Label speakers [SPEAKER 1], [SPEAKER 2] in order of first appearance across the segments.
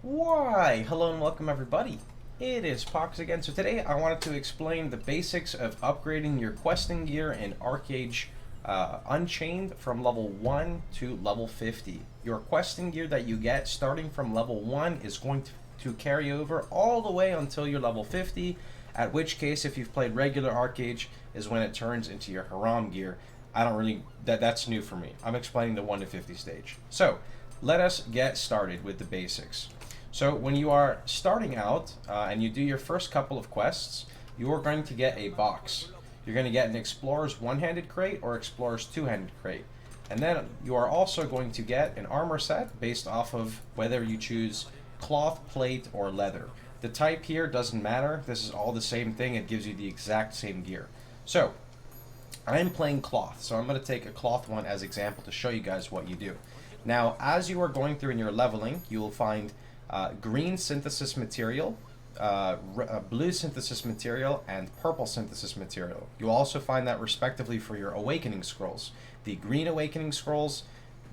[SPEAKER 1] Why, hello and welcome everybody. It is Pohx again. So today I wanted to explain the basics of upgrading your questing gear in Archeage Unchained from level 1 to level 50. Your questing gear that you get starting from level 1 is going to carry over all the way until you're level 50, at which case if you've played regular Archeage is when it turns into your Haram gear. I don't really, that's new for me. I'm explaining the 1 to 50 stage. So let us get started with the basics. So when you are starting out and you do your first couple of quests, you are going to get a box. You're going to get an Explorer's one-handed crate or Explorer's two-handed crate. And then you are also going to get an armor set based off of whether you choose cloth, plate, or leather. The type here doesn't matter. This is all the same thing. It gives you the exact same gear. So I'm playing cloth, so I'm going to take a cloth one as example to show you guys what you do. Now, as you are going through in your leveling, you will find green synthesis material, blue synthesis material, and purple synthesis material. You'll also find that respectively for your awakening scrolls. The green awakening scrolls,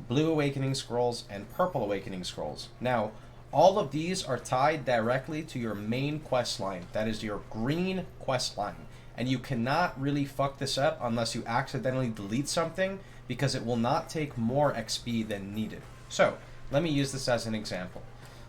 [SPEAKER 1] blue awakening scrolls, and purple awakening scrolls. Now, all of these are tied directly to your main quest line. That is your green quest line. And you cannot really fuck this up unless you accidentally delete something, because it will not take more XP than needed. So, let me use this as an example.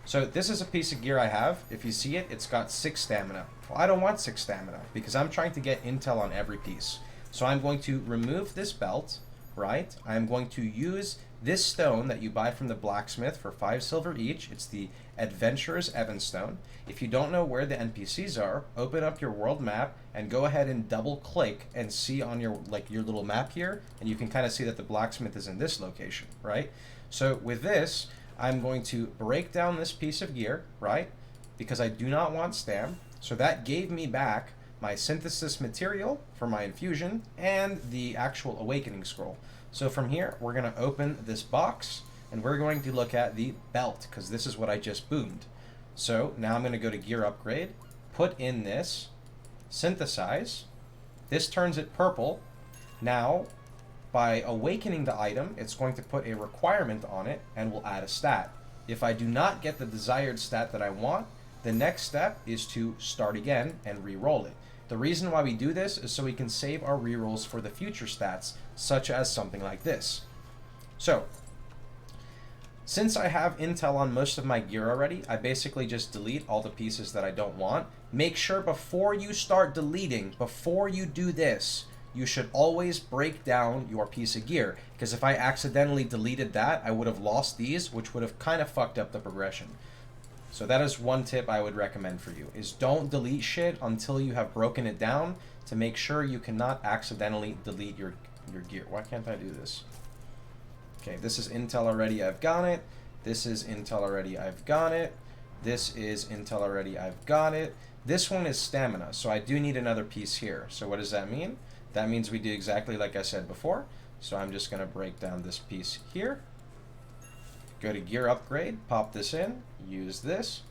[SPEAKER 1] So this is a piece of gear I have. If you see it, it's got 6 stamina. Well, I don't want 6 stamina because I'm trying to get intel on every piece. So I'm going to remove this belt, right? I'm going to use this stone that you buy from the blacksmith for 5 silver each. It's the Adventurer's Evanstone. If you don't know where the NPCs are, open up your world map and go ahead and double click and see on your little map here, and you can kind of see that the blacksmith is in this location, right? So with this, I'm going to break down this piece of gear, right? Because I do not want stam. So that gave me back my synthesis material for my infusion and the actual awakening scroll. So from here, we're going to open this box and we're going to look at the belt because this is what I just boomed. So now I'm going to go to gear upgrade, put in this, synthesize. This turns it purple. Now, by awakening the item, it's going to put a requirement on it and will add a stat. If I do not get the desired stat that I want, the next step is to start again and re-roll it. The reason why we do this is so we can save our re-rolls for the future stats, such as something like this. So, since I have intel on most of my gear already, I basically just delete all the pieces that I don't want. Make sure before you start deleting, before you do this, you should always break down your piece of gear, because if I accidentally deleted that, I would have lost these, which would have kind of fucked up the progression. So that is one tip I would recommend for you, is don't delete shit until you have broken it down to make sure you cannot accidentally delete your gear. Why can't I do this? Okay, this is intel already, I've got it. This is intel already, I've got it. This is intel already, I've got it. This one is stamina, so I do need another piece here. So what does that mean? That means we do exactly like I said before. So I'm just going to break down this piece here. Go to gear upgrade, pop this in, use this.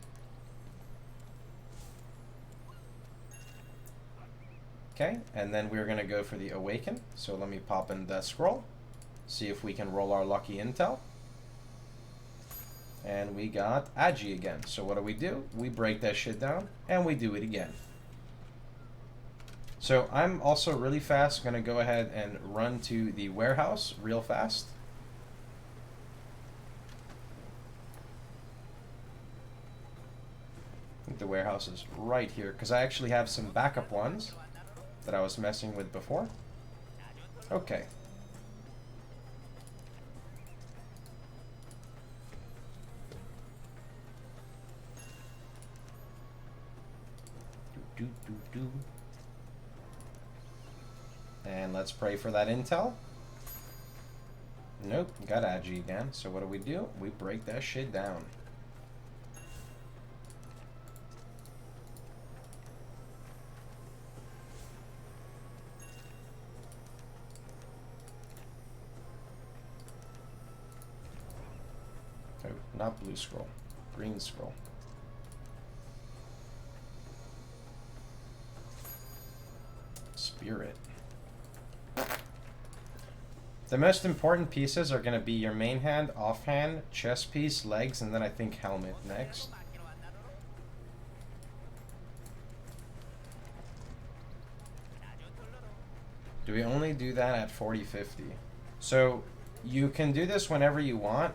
[SPEAKER 1] Okay, and then we're going to go for the awaken. So let me pop in that scroll. See if we can roll our lucky intel. And we got Agi again. So what do? We break that shit down and we do it again. So I'm also really fast going to go ahead and run to the warehouse real fast. I think the warehouse is right here because I actually have some backup ones that I was messing with before. Okay. Do. And let's pray for that intel. Nope, got Agi again. So what do? We break that shit down. Oh, not blue scroll, green scroll. Spirit. The most important pieces are going to be your main hand, offhand, chest piece, legs, and then I think helmet next. Do we only do that at 40-50? So you can do this whenever you want.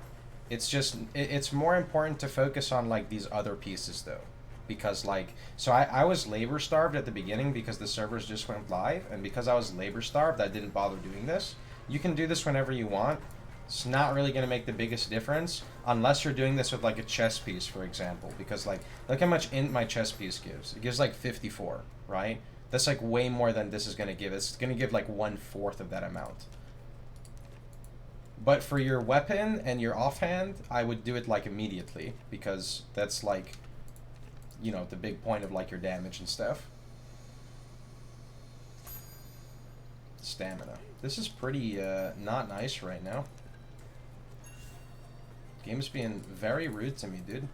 [SPEAKER 1] It's just, it's more important to focus on like these other pieces though. Because like, so I was labor starved at the beginning because the servers just went live. And because I was labor starved, I didn't bother doing this. You can do this whenever you want. It's not really going to make the biggest difference unless you're doing this with like a chess piece, for example. Because like, look how much int my chess piece gives. It gives like 54, right? That's like way more than this is going to give. It's going to give like 1/4 of that amount. But for your weapon and your offhand, I would do it like immediately because that's like, you know, the big point of like your damage and stuff. Stamina. This is pretty not nice right now. Game's being very rude to me, dude.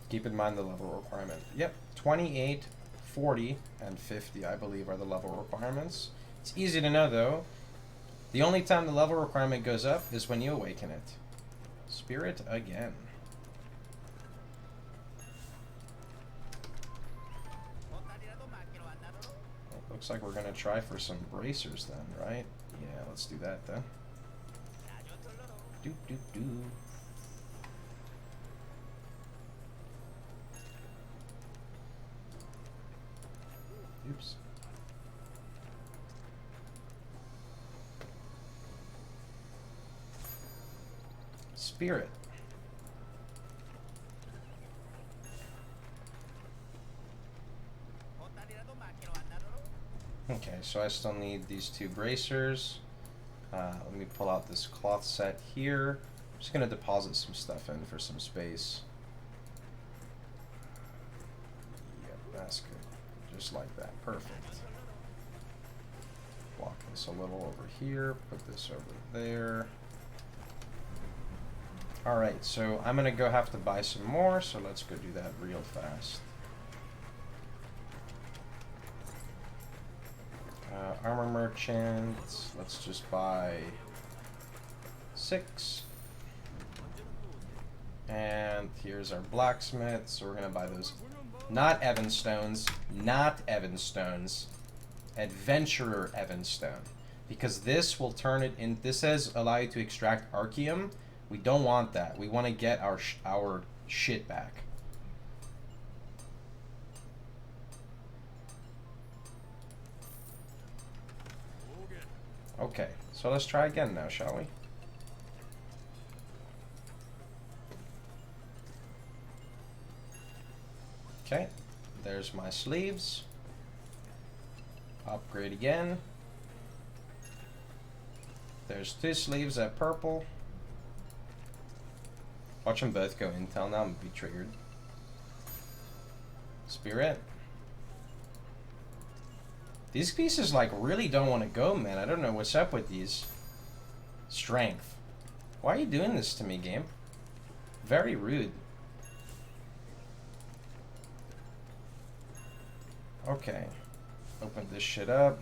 [SPEAKER 1] Keep in mind the level requirement. Yep, 28, 40, and 50, I believe, are the level requirements. It's easy to know, though. The only time the level requirement goes up is when you awaken it. Spirit again. Looks like we're gonna try for some bracers then, right? Yeah, let's do that then. Do do do. Oops. Spirit. Okay, so I still need these 2 bracers. Let me pull out this cloth set here. I'm just going to deposit some stuff in for some space. Yep, that's good. Just like that. Perfect. Block this a little over here. Put this over there. Alright, so I'm going to go have to buy some more, so let's go do that real fast. Armor merchant, let's just buy 6. And here's our blacksmith, so we're going to buy those. Not Evanstones, not Evanstones. Adventurer Evanstone. Because this will turn it in, this says allow you to extract Archeum. We don't want that. We want to get our shit back. Okay, so let's try again now, shall we? Okay, there's my sleeves. Upgrade again. There's 2 sleeves at purple. Watch them both go intel now, I'm gonna be triggered. Spirit. These pieces like really don't want to go, man. I don't know what's up with these. Strength. Why are you doing this to me, game? Very rude. Okay. Open this shit up.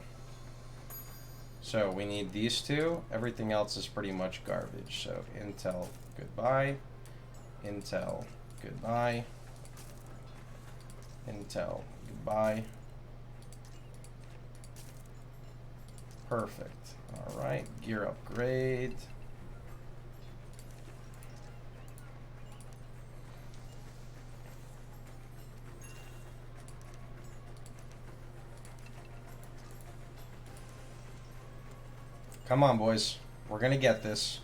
[SPEAKER 1] So we need these 2. Everything else is pretty much garbage. So intel, goodbye. Intel, goodbye. Intel, goodbye. Perfect. Alright, gear upgrade. Come on, boys. We're gonna get this.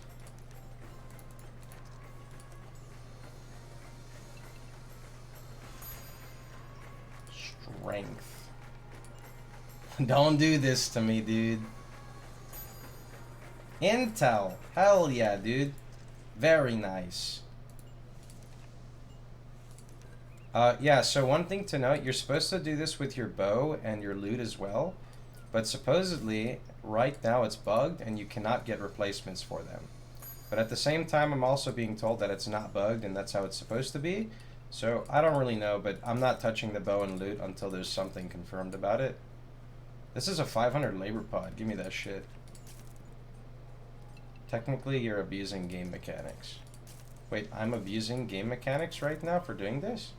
[SPEAKER 1] Strength. Don't do this to me, dude. Intel. Hell yeah, dude. Very nice. Yeah, so one thing to note, you're supposed to do this with your bow and your loot as well. But supposedly, right now it's bugged and you cannot get replacements for them. But at the same time, I'm also being told that it's not bugged and that's how it's supposed to be. So I don't really know, but I'm not touching the bow and loot until there's something confirmed about it. This is a 500 labor pod. Give me that shit. Technically, you're abusing game mechanics. Wait, I'm abusing game mechanics right now for doing this?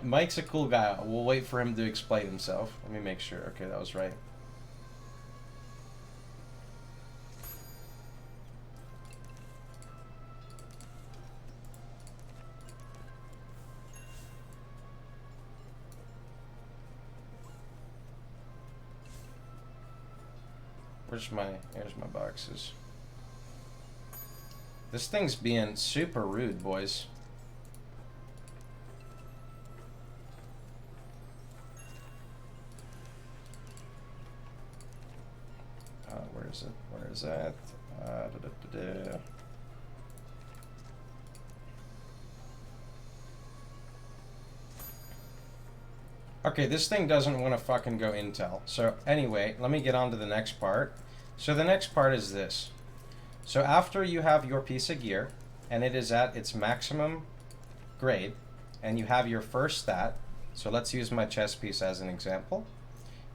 [SPEAKER 1] Mike's a cool guy. We'll wait for him to explain himself. Let me make sure. Okay, that was right. Here's my boxes. This thing's being super rude, boys. Where is it? Where is that? Da, da, da, da. Okay, this thing doesn't want to fucking go intel. So anyway, let me get on to the next part. So the next part is this. So after you have your piece of gear, and it is at its maximum grade, and you have your first stat, so let's use my chess piece as an example.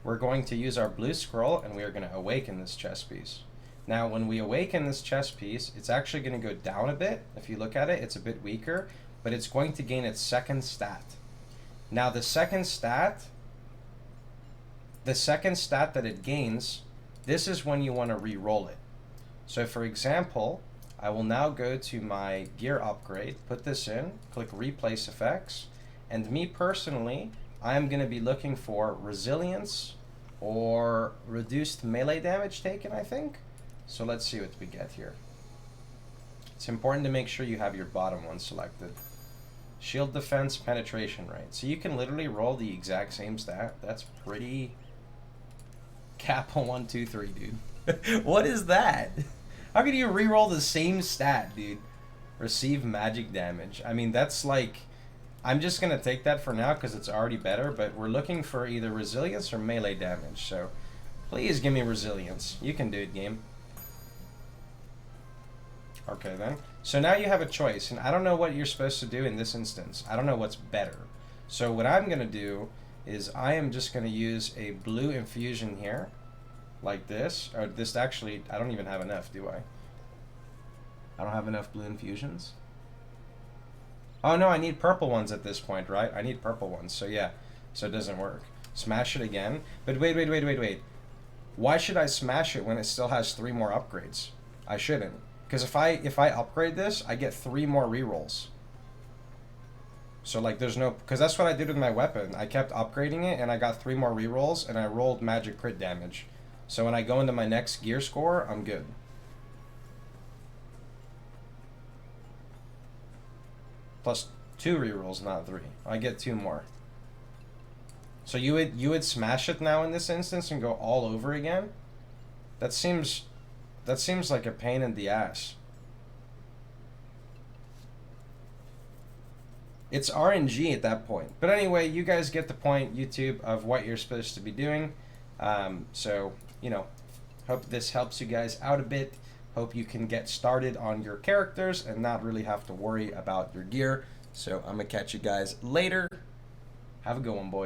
[SPEAKER 1] We're going to use our blue scroll, and we are going to awaken this chess piece. Now, when we awaken this chess piece, it's actually going to go down a bit. If you look at it, it's a bit weaker, but it's going to gain its second stat. Now, the second stat that it gains, this is when you want to re-roll it. So, for example, I will now go to my gear upgrade, put this in, click replace effects, and me personally, I'm going to be looking for resilience or reduced melee damage taken, I think. So let's see what we get here. It's important to make sure you have your bottom one selected. Shield defense, penetration rate. So you can literally roll the exact same stat. That's pretty... Kappa 1, 2, 3, dude. What is that? How can you reroll the same stat, dude? Receive magic damage. I mean, that's like... I'm just going to take that for now because it's already better, but we're looking for either resilience or melee damage, so please give me resilience. You can do it, game. Okay, then. So now you have a choice, and I don't know what you're supposed to do in this instance. I don't know what's better. So what I'm going to do is I am just going to use a blue infusion here, like this. Or this actually, I don't even have enough, do I? I don't have enough blue infusions? Oh no, I need purple ones at this point, right? I need purple ones, so yeah. So it doesn't work. Smash it again. But wait. Why should I smash it when it still has 3 more upgrades? I shouldn't. Because if I upgrade this, I get 3 more rerolls. So like there's no... Because that's what I did with my weapon. I kept upgrading it and I got 3 more rerolls and I rolled magic crit damage. So when I go into my next gear score, I'm good. Plus 2 rerolls, not 3. I get 2 more. So you would smash it now in this instance and go all over again? That seems like a pain in the ass. It's RNG at that point. But anyway, you guys get the point, YouTube, of what you're supposed to be doing. So, you know, hope this helps you guys out a bit. Hope you can get started on your characters and not really have to worry about your gear. So I'm going to catch you guys later. Have a good one, boys.